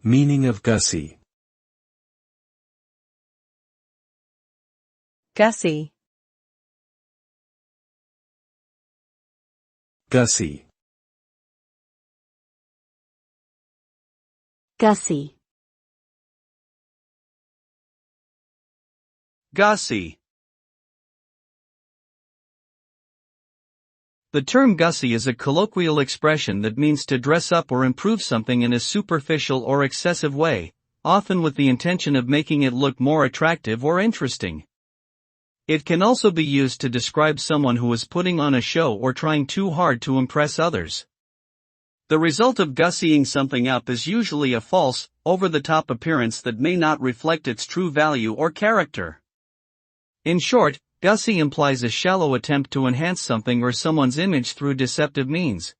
Meaning of gussy. Gussy. Gussy. Gussy. Gussy. The term gussy is a colloquial expression that means to dress up or improve something in a superficial or excessive way, often with the intention of making it look more attractive or interesting. It can also be used to describe someone who is putting on a show or trying too hard to impress others. The result of gussying something up is usually a false, over-the-top appearance that may not reflect its true value or character. In short, gussy implies a shallow attempt to enhance something or someone's image through deceptive means.